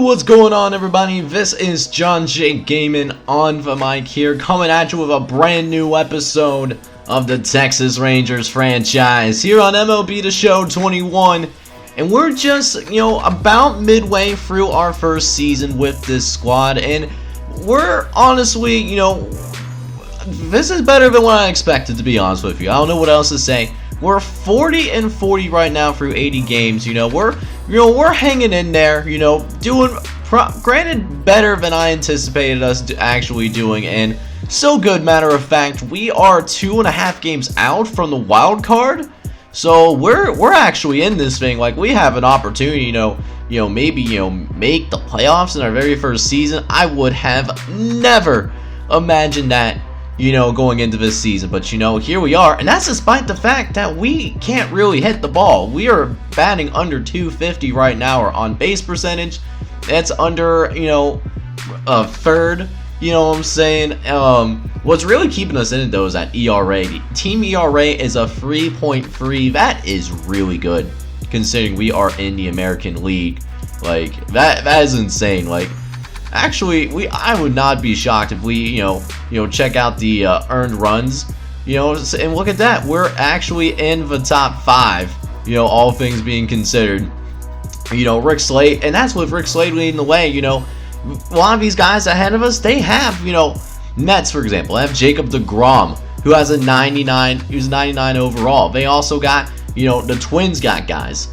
What's going on, everybody? This is John J. Gaming on the mic here, coming at you with a brand new episode of the Texas Rangers franchise here on MLB The Show 21. And we're just, about midway through our first season with this squad. And we're honestly, this is better than what I expected, to be honest with you. I don't know what else to say. We're 40-40 right now through 80 games. We're hanging in there. Doing granted better than I anticipated us actually doing, and so good. Matter of fact, we are 2.5 games out from the wild card, so we're actually in this thing. Like, we have an opportunity. Maybe make the playoffs in our very first season. I would have never imagined that. Going into this season, but here we are, and that's despite the fact that we can't really hit the ball. We are batting under 250 right now. Our on base percentage, that's under a third. You know what I'm saying? What's really keeping us in it though is that ERA. Team ERA is a 3.3. That is really good considering we are in the American League. Like that is insane. Like, actually, I would not be shocked if we, check out the earned runs, and look at that. We're actually in the top 5, all things being considered. Rick Slade, and that's with Rick Slade leading the way. A lot of these guys ahead of us, they have, Mets, for example, have Jacob deGrom, who has a 99, who's 99 overall. They also got, the Twins got guys.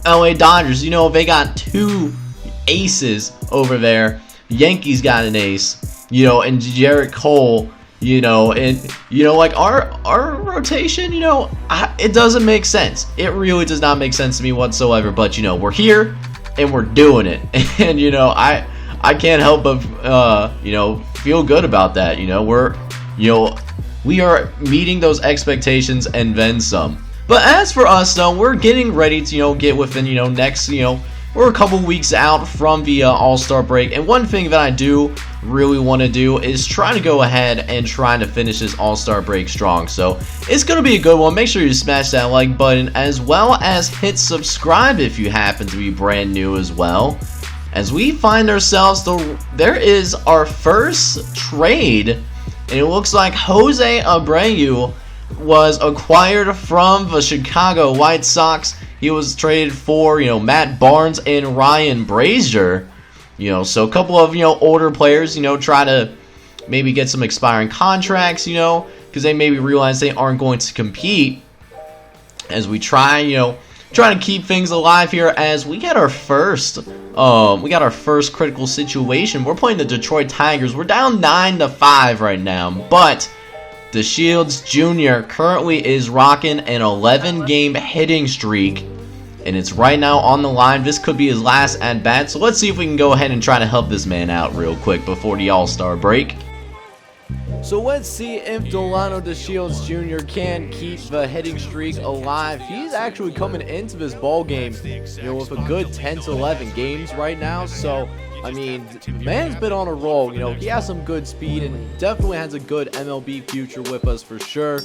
LA Dodgers, they got 2 aces over there. Yankees got an ace, and Jarrett Cole, like our rotation, it doesn't make sense. It really does not make sense to me whatsoever. But we're here and we're doing it, and I can't help but feel good about that. We are meeting those expectations and then some. But as for us though, we're getting ready to get within next we're a couple weeks out from the All-Star break, and one thing that I do really want to do is try to go ahead and try to finish this All-Star break strong. So it's going to be a good one. Make sure you smash that like button, as well as hit subscribe if you happen to be brand new as well. As we find ourselves, there is our first trade, and it looks like Jose Abreu was acquired from the Chicago White Sox. He was traded for, Matt Barnes and Ryan Brazier. So a couple of, older players, try to maybe get some expiring contracts, because they maybe realize they aren't going to compete. As we try to keep things alive here, as we get our first, critical situation. We're playing the Detroit Tigers. We're down 9-5 right now, but the Shields Jr. currently is rocking an 11-game hitting streak, and it's right now on the line. This could be his last at-bat, so let's see if we can go ahead and try to help this man out real quick before the All-Star break. So let's see if Delano DeShields Jr. can keep the hitting streak alive. He's actually coming into this ball game, with a good 10-11 games right now. So, I mean, the man's been on a roll. He has some good speed and definitely has a good MLB future with us for sure.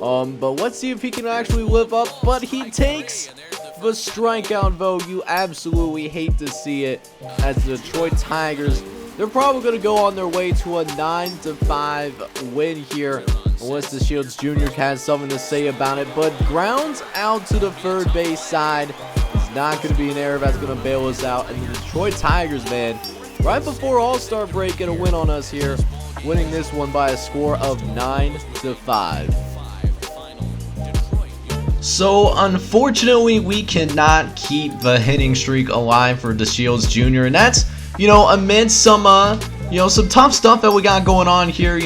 But let's see if he can actually live up. But he takes the strikeout, though. You absolutely hate to see it, as the Detroit Tigers, they're probably going to go on their way to a 9-5 win here, unless the Shields Jr. has something to say about it. But grounds out to the third base side is not going to be an error that's going to bail us out. And the Detroit Tigers, man, right before All-Star break, get a win on us here, winning this one by a score of 9-5. So, unfortunately, we cannot keep the hitting streak alive for DeShields Jr. And that's, amidst some, some tough stuff that we got going on here.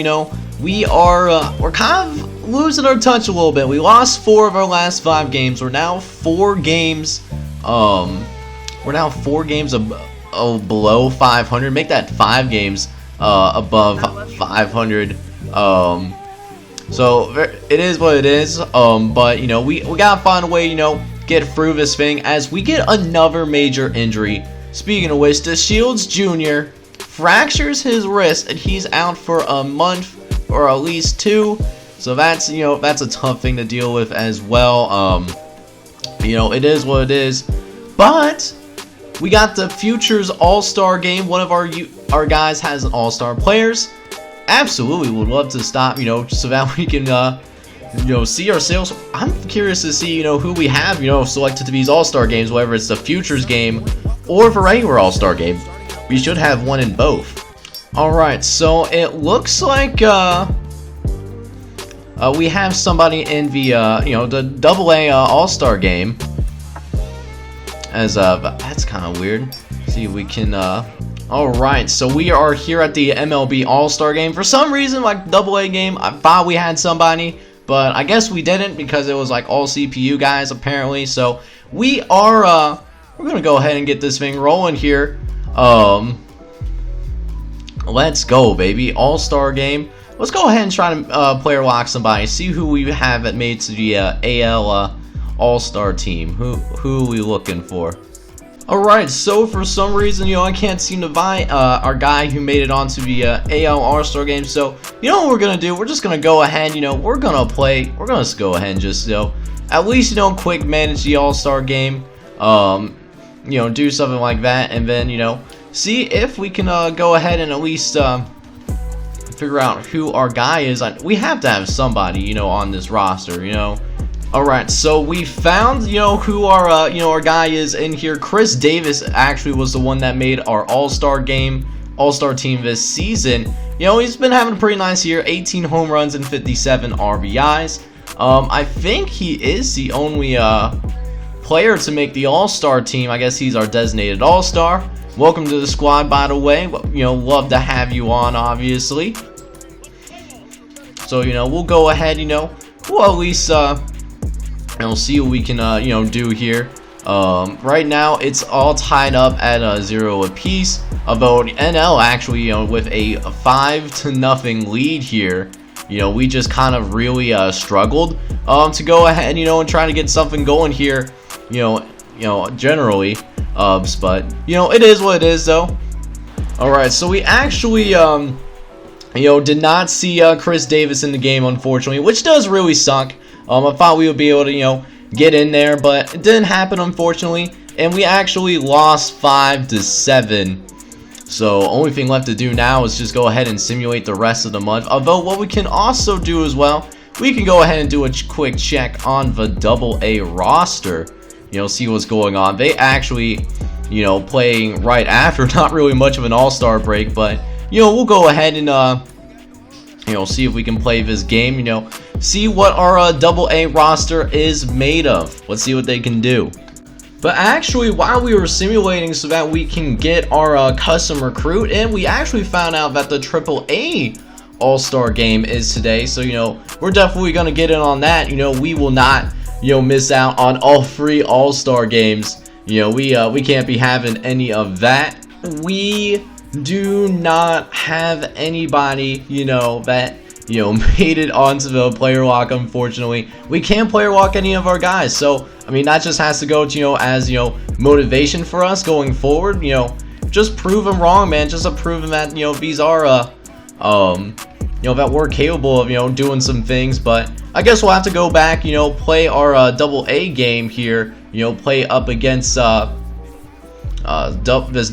We're kind of losing our touch a little bit. We lost 4 of our last 5 games. We're now 4 games, below 500. Make that 5 games, above 500. So it is what it is. But we gotta find a way, get through this thing as we get another major injury. Speaking of which, DeShields Jr. fractures his wrist and he's out for a month or at least 2. So that's that's a tough thing to deal with as well. It is what it is. But We got the Futures All-Star game. One of our guys has an All-Star players. Absolutely would love to stop, so that we can, see our sales. I'm curious to see, who we have, selected to these All-Star games, whether it's the Futures game or for regular All-Star game. We should have one in both. Alright, so it looks like, we have somebody in the, the AA All-Star game. That's kind of weird. See if we can, alright, so we are here at the MLB All-Star game. For some reason, like AA game, I thought we had somebody, but I guess we didn't because it was like all CPU guys apparently. So we are, we're gonna go ahead and get this thing rolling here. Let's go, baby. All-Star game. Let's go ahead and try to player lock somebody. See who we have that made to the AL All-Star team. Who are we looking for? Alright, so for some reason, I can't seem to find our guy who made it onto the AL All-Star game. So, what we're gonna do? We're just gonna go ahead, we're gonna go ahead and just, at least, quick manage the All-Star game. Do something like that, and then, see if we can go ahead and at least figure out who our guy is. We have to have somebody, on this roster, Alright, so we found, who our guy is in here. Chris Davis actually was the one that made our All-Star game, All-Star team this season. He's been having a pretty nice year, 18 home runs and 57 RBIs. I think he is the only player to make the All-Star team. I guess he's our designated All-Star. Welcome to the squad, by the way. Love to have you on, obviously. So, we'll go ahead, we'll at least, we'll see what we can, do here. Right now, it's all tied up at 0 apiece. Although NL actually, with a 5-0 lead here, we just kind of really struggled to go ahead, and try to get something going here, generally. But it is what it is, though. Alright, so we actually did not see Chris Davis in the game, unfortunately, which does really suck. I thought we would be able to get in there, but it didn't happen, unfortunately, and we actually lost 5-7. So only thing left to do now is just go ahead and simulate the rest of the month. Although what we can also do as well, we can go ahead and do a quick check on the AA roster. See what's going on. They actually, playing right after, not really much of an All-Star break, but, we'll go ahead and, see if we can play this game, see what our AA roster is made of. Let's see what they can do. But actually, while we were simulating so that we can get our custom recruit in, we actually found out that the AAA All-Star game is today. So, we're definitely going to get in on that. We will not miss out on all 3 All-Star games. We can't be having any of that. We do not have anybody, that, made it onto the player lock, unfortunately. We can't player lock any of our guys. So, I mean, that just has to go, as, motivation for us going forward. Just prove them wrong, man. Just to prove them that, these are, that we're capable of, doing some things. But I guess we'll have to go back, play our AA game here, play up against this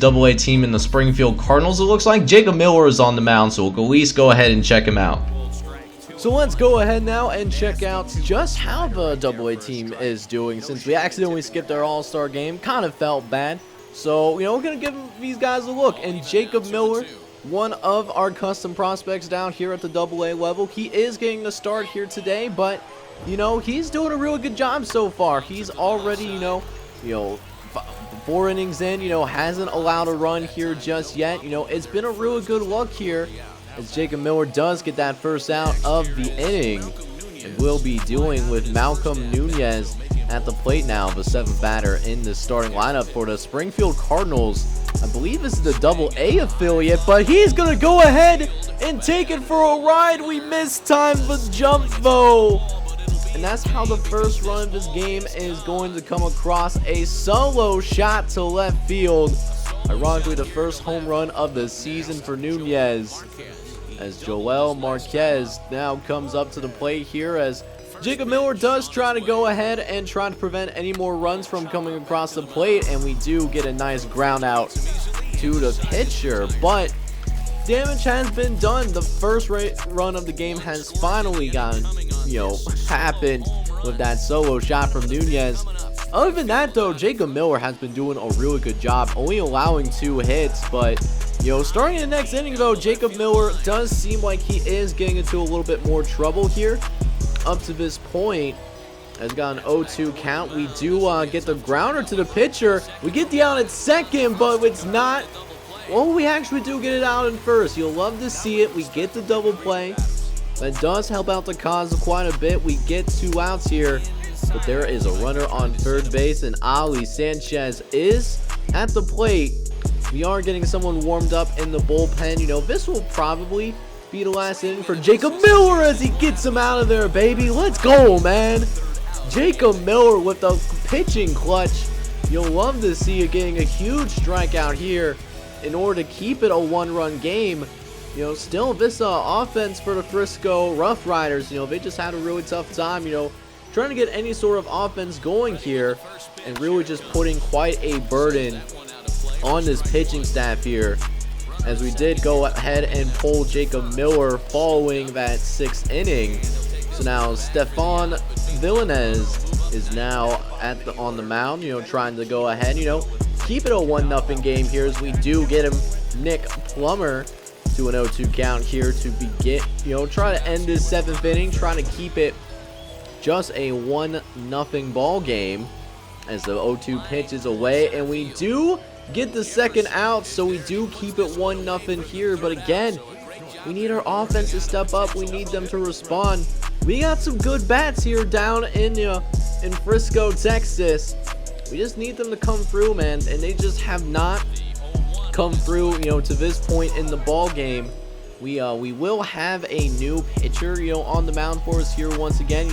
AA team in the Springfield Cardinals. It looks like Jacob Miller is on the mound, so we'll at least go ahead and check him out. So let's go ahead now and check out just how the AA team is doing, since we accidentally skipped our All-Star game. Kind of felt bad. So, we're going to give these guys a look. And Jacob Miller, one of our custom prospects down here at the AA level, he is getting the start here today, but, he's doing a really good job so far. He's already, 4 innings in, hasn't allowed a run here just yet. It's been a really good look here as Jacob Miller does get that first out of the inning. And we'll be dealing with Malcolm Nunez at the plate now, the 7th batter in the starting lineup for the Springfield Cardinals. I believe this is the AA affiliate, but he's going to go ahead and take it for a ride. We mistimed the jump, though. And that's how the first run of this game is going to come across. A solo shot to left field. Ironically, the first home run of the season for Nunez. As Joel Marquez now comes up to the plate here as Jacob Miller does try to go ahead and try to prevent any more runs from coming across the plate, and we do get a nice ground out to the pitcher, but damage has been done. The first run of the game has finally happened with that solo shot from Nunez. Other than that, though, Jacob Miller has been doing a really good job, only allowing 2 hits, but starting in the next inning, though, Jacob Miller does seem like he is getting into a little bit more trouble here. Up to this point, has got an 0-2 count. We do get the grounder to the pitcher. We get the out at second, but it's not. Well, we actually do get it out in first. You'll love to see it. We get the double play. That does help out the cause quite a bit. We get 2 outs here, but there is a runner on third base, and Ali Sanchez is at the plate. We are getting someone warmed up in the bullpen. This will probably be the last inning for Jacob Miller as he gets him out of there, baby. Let's go, man. Jacob Miller with the pitching clutch. You'll love to see it, getting a huge strikeout here in order to keep it a 1-run game. Still this offense for the Frisco Rough Riders, they just had a really tough time, trying to get any sort of offense going here, and really just putting quite a burden on this pitching staff here, as we did go ahead and pull Jacob Miller following that 6th inning. So now Stefan Villanez is now on the mound, trying to go ahead, keep it a 1-0 game here, as we do get him Nick Plummer to an 0-2 count here to begin, try to end this 7th inning, trying to keep it just a 1-0 ball game, as the 0-2 pitch is away, and we do get the 2nd out, so we do keep it 1-0 here. But again, we need our offense to step up. We need them to respond. We got some good bats here down in Frisco, Texas. We just need them to come through, man, and they just have not come through, to this point in the ball game. We will have a new pitcher, on the mound for us here once again,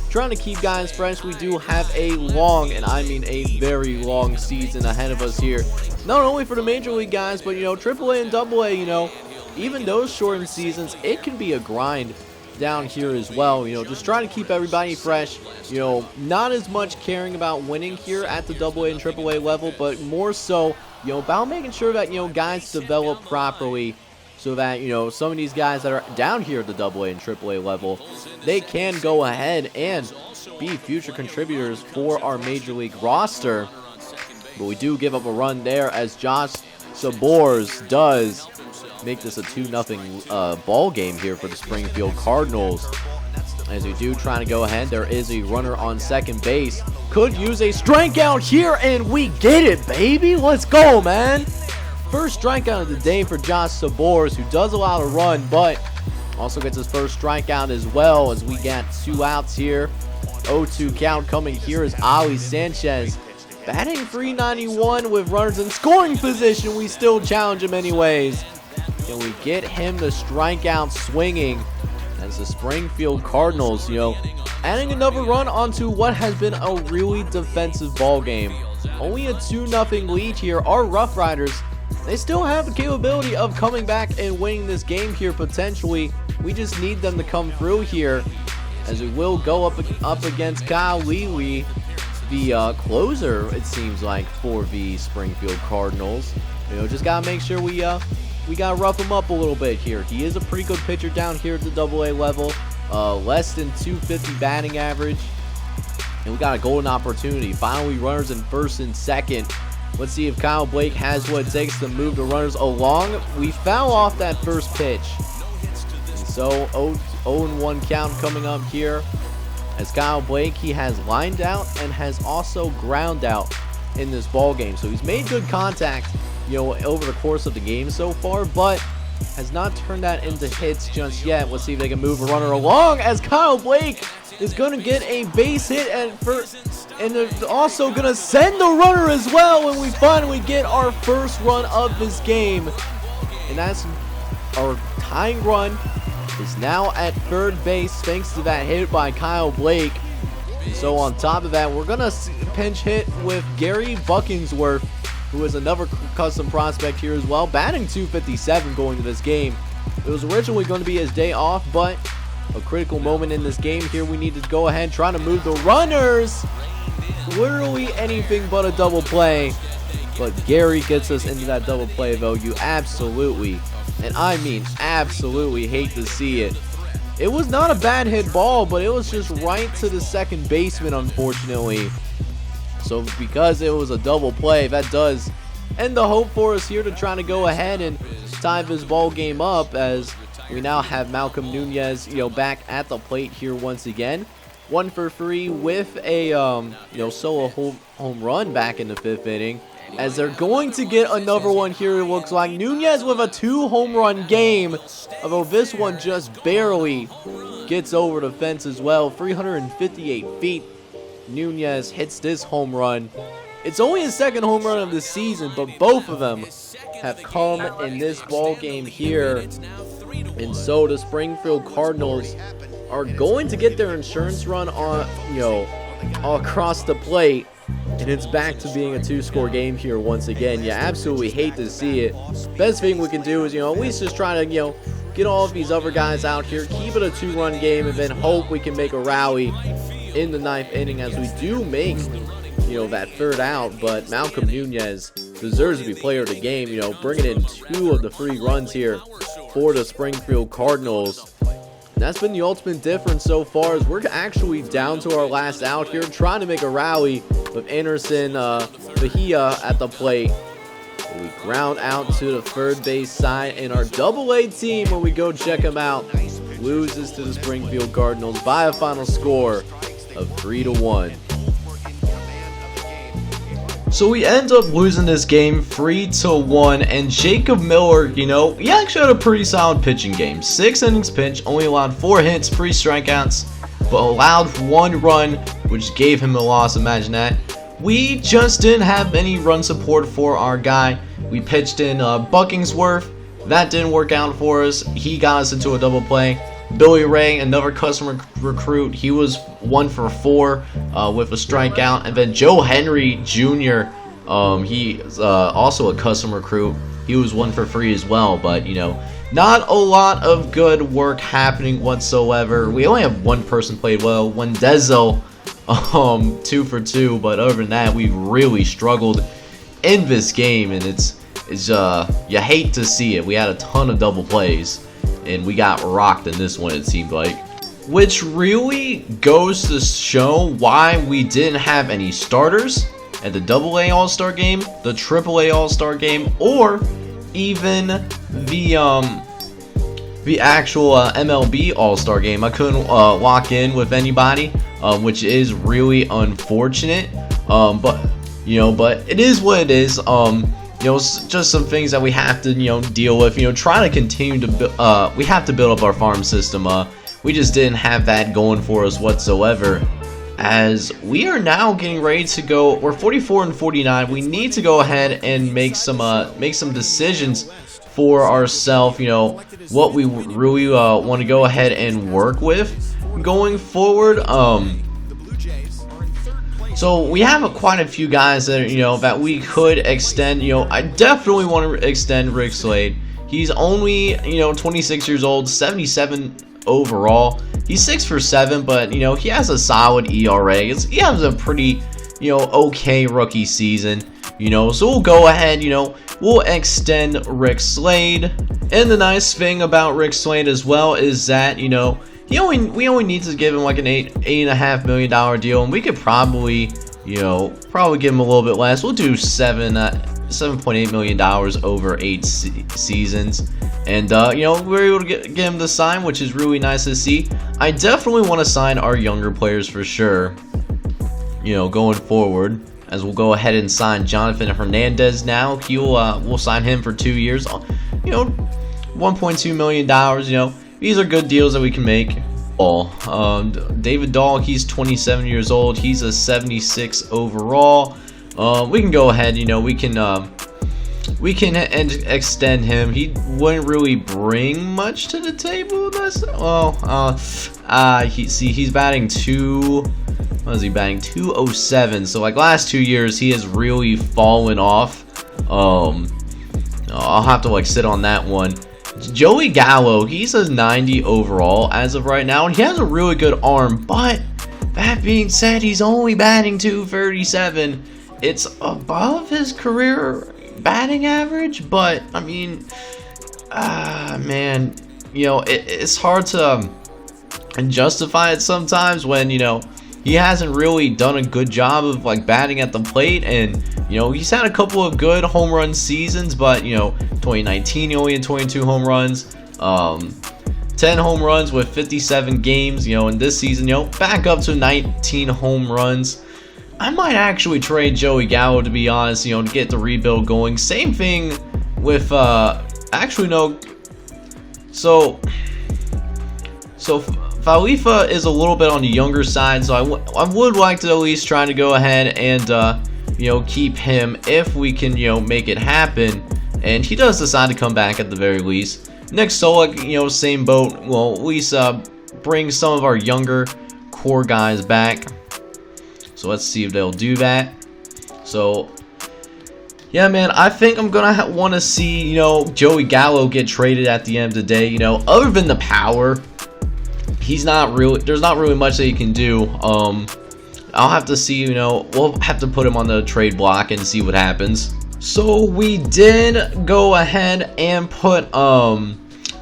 trying to keep guys fresh. We do have a long, and I mean a very long season ahead of us here. Not only for the major league guys, but, AAA and AA, even those shortened seasons, it can be a grind down here as well. Just trying to keep everybody fresh. Not as much caring about winning here at the AA and AAA level, but more so, about making sure that, guys develop properly, so that, some of these guys that are down here at the AA and AAA level, they can go ahead and be future contributors for our major league roster. But we do give up a run there, as Josh Sabors does make this a 2-0 ball game here for the Springfield Cardinals. As we do try to go ahead, there is a runner on second base. Could use a strikeout here, and we get it, baby. Let's go, man. First strikeout of the day for Josh Sabors, who does allow a run, but also gets his first strikeout as well, as we got 2 outs here. 0-2 count coming here is Ali Sanchez, batting .391 with runners in scoring position. We still challenge him anyways, and we get him the strikeout swinging, as the Springfield Cardinals, adding another run onto what has been a really defensive ball game. Only a 2-0 lead here. Our Rough Riders, they still have the capability of coming back and winning this game here potentially. We just need them to come through here, as we will go up against Kyle Lewey, the closer, it seems like, for the Springfield Cardinals. Just gotta make sure we gotta rough him up a little bit here. He is a pretty good pitcher down here at the AA level, less than 250 batting average, and we got a golden opportunity. Finally, runners in first and second. Let's see if Kyle Blake has what it takes to move the runners along. We foul off that first pitch, and so 0-1 count coming up here, as Kyle Blake, he has lined out and has also ground out in this ball game. So he's made good contact, over the course of the game so far, but has not turned that into hits just yet. Let's see if they can move a runner along, as Kyle Blake is going to get a base hit at first, and they're also going to send the runner as well when we finally get our first run of this game. And that's our tying run is now at third base thanks to that hit by Kyle Blake. And so on top of that, we're going to pinch hit with Gary Buckingsworth, who is another custom prospect here as well, batting .257 going to this game. It was originally going to be his day off, but a critical moment in this game here. We need to go ahead trying to move the runners. Literally anything but a double play. But Gary gets us into that double play, though. You absolutely, and I mean absolutely, hate to see it. It was not a bad hit ball, but it was just right to the second baseman, unfortunately. So because it was a double play, that does end the hope for us here to try to go ahead and tie this ball game up, as we now have Malcolm Nunez, back at the plate here once again. 1 for 3 with a solo home run back in the 5th inning. As they're going to get another one here, it looks like. Nunez with a 2 home run game, although this one just barely gets over the fence as well. 358 feet. Nunez hits this home run. It's only his 2nd home run of the season, but both of them have come in this ball game here. And so the Springfield Cardinals are going to get their insurance run on, across the plate. And it's back to being a 2-score game here once again. You absolutely hate to see it. Best thing we can do is, at least just try to, get all of these other guys out here, keep it a 2-run game, and then hope we can make a rally in the 9th inning as we do make, that 3rd out. But Malcolm Nunez deserves to be player of the game, bringing in 2 of the 3 runs here for the Springfield Cardinals. That's been the ultimate difference so far, as we're actually down to our last out here, trying to make a rally with Anderson Bahia at the plate. We ground out to the 3rd base side, and our Double-A team, when we go check them out, loses to the Springfield Cardinals by a final score of 3-1. So we end up losing this game 3-1, and Jacob Miller, he actually had a pretty solid pitching game. 6 innings pitched, only allowed 4 hits, 3 strikeouts, but allowed 1 run, which gave him a loss. Imagine that. We just didn't have any run support for our guy. We pitched in Buckingsworth. That didn't work out for us. He got us into a double play. Billy Ray, another customer recruit, he was 1 for 4 with a strikeout. And then Joe Henry Jr., he's also a customer recruit. He was 1 for 3 as well. But, not a lot of good work happening whatsoever. We only have 1 person played well, Wendezo, 2 for 2. But other than that, we really struggled in this game. And it's you hate to see it. We had a ton of double plays, and we got rocked in this one, it seemed like. Which really goes to show why we didn't have any starters at the Double-A All-Star game, the Triple-A All-Star game, or even the actual MLB All-Star game. I couldn't lock in with anybody, which is really unfortunate. But it is what it is. Just some things that we have to, deal with. Trying to continue to, we have to build up our farm system. We just didn't have that going for us whatsoever. As we are now getting ready to go, we're 44-49. We need to go ahead and make some decisions for ourselves. What we really want to go ahead and work with going forward. So we have quite a few guys that that we could extend. I definitely want to extend Rick Slade. He's only 26 years old, 77 overall. He's 6 for 7, but he has a solid ERA. He has a pretty okay rookie season. So we'll go ahead. We'll extend Rick Slade. And the nice thing about Rick Slade as well is that we only need to give him like an $8.5 million deal, and we could probably probably give him a little bit less. We'll do $7.8 million over 8 seasons, and we're able to get him to sign, which is really nice to see. I definitely want to sign our younger players for sure. Going forward, as we'll go ahead and sign Jonathan Hernandez now. We'll sign him for 2 years. $1.2 million. These are good deals that we can make. David Dahl, he's 27 years old. He's a 76 overall. We can go ahead. We can extend him. He wouldn't really bring much to the table. He's batting 207. So like last 2 years, he has really fallen off. I'll have to sit on that one. Joey Gallo, he's a 90 overall as of right now, and he has a really good arm, but that being said, he's only batting .237. It's above his career batting average, but I mean, man, you know, it's hard to justify it sometimes when, you know, he hasn't really done a good job of like batting at the plate, and you know, he's had a couple of good home run seasons, but you know, 2019 he only had 22 home runs, 10 home runs with 57 games, you know, and this season, you know, back up to 19 home runs. I might actually trade Joey Gallo, to be honest, you know, to get the rebuild going. Same thing with actually no, so Falifa is a little bit on the younger side, so I would like to at least try to go ahead and you know, keep him if we can, you know, make it happen. And he does decide to come back at the very least. Nick Solak, you know, same boat. Well, at least bring some of our younger core guys back. So let's see if they'll do that. So yeah, man, I think I'm gonna want to see, you know, Joey Gallo get traded at the end of the day. You know, other than the power, he's not really, there's not really much that he can do. I'll have to see, you know, we'll have to put him on the trade block and see what happens. So we did go ahead and put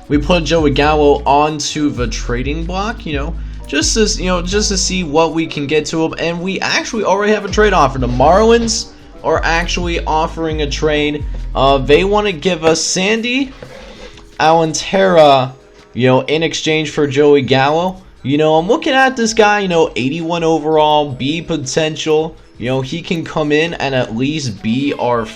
we put Joey Gallo onto the trading block, you know, just to see what we can get to him. And we actually already have a trade offer. The Marlins are actually offering a trade. They want to give us Sandy Alcantara, you know, in exchange for Joey Gallo. You know, I'm looking at this guy, you know, 81 overall, B potential. You know, he can come in and at least be our,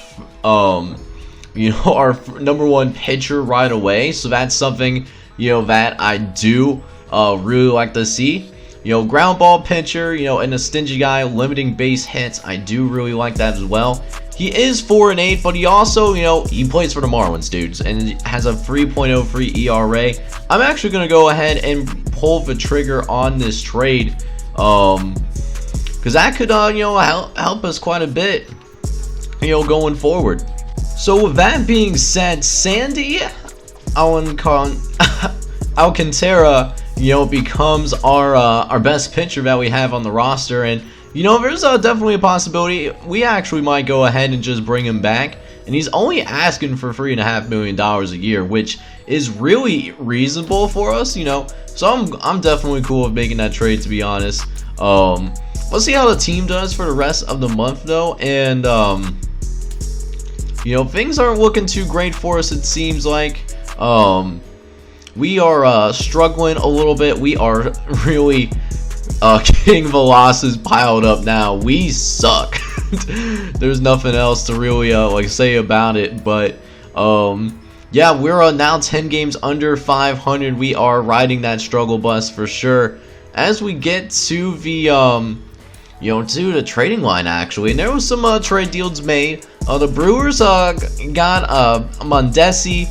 you know, our #1 pitcher right away. So that's something, you know, that I do really like to see. You know, ground ball pitcher, you know, and a stingy guy, limiting base hits. I do really like that as well. He is 4-8, but he also, you know, he plays for the Marlins, dudes, and has a 3.03 ERA. I'm actually going to go ahead and pull the trigger on this trade, because that could, you know, help us quite a bit, you know, going forward. So with that being said, Sandy Alcantara, you know, becomes our best pitcher that we have on the roster. And you know, there's definitely a possibility we actually might go ahead and just bring him back. And he's only asking for $3.5 million a year, which is really reasonable for us, you know. So I'm definitely cool with making that trade, to be honest. Let's see how the team does for the rest of the month, though. And you know, things aren't looking too great for us, it seems like. We are struggling a little bit. We are really getting the losses piled up now. We suck. There's nothing else to really like say about it. But yeah, we're now 10 games under 500. We are riding that struggle bus for sure. As we get to the you know, to the trading line, actually, and there was some trade deals made. The Brewers got Mondesi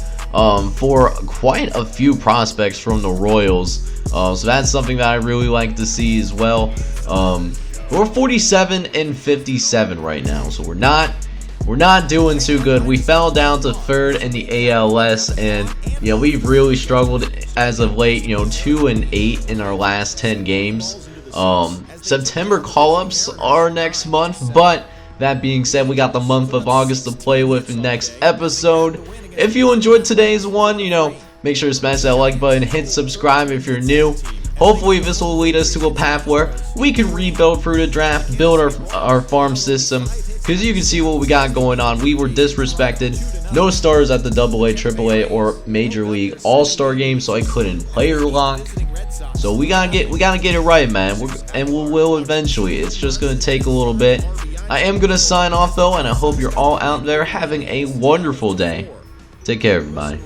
for quite a few prospects from the Royals. So that's something that I really like to see as well. We're 47-57 right now, so we're not doing too good. We fell down to 3rd in the ALS, and you know, we've really struggled as of late. You know, 2-8 in our last 10 games. September call-ups are next month, but that being said, we got the month of August to play with in next episode. If you enjoyed today's one, you know, make sure to smash that like button, hit subscribe if you're new. Hopefully this will lead us to a path where we can rebuild through the draft, build our farm system, because you can see what we got going on. We were disrespected. No stars at the AA, AAA, or Major League All-Star game, so I couldn't player lock. So we gotta get it right, man. We will eventually. It's just gonna take a little bit. I am gonna sign off though, and I hope you're all out there having a wonderful day. Take care, everybody.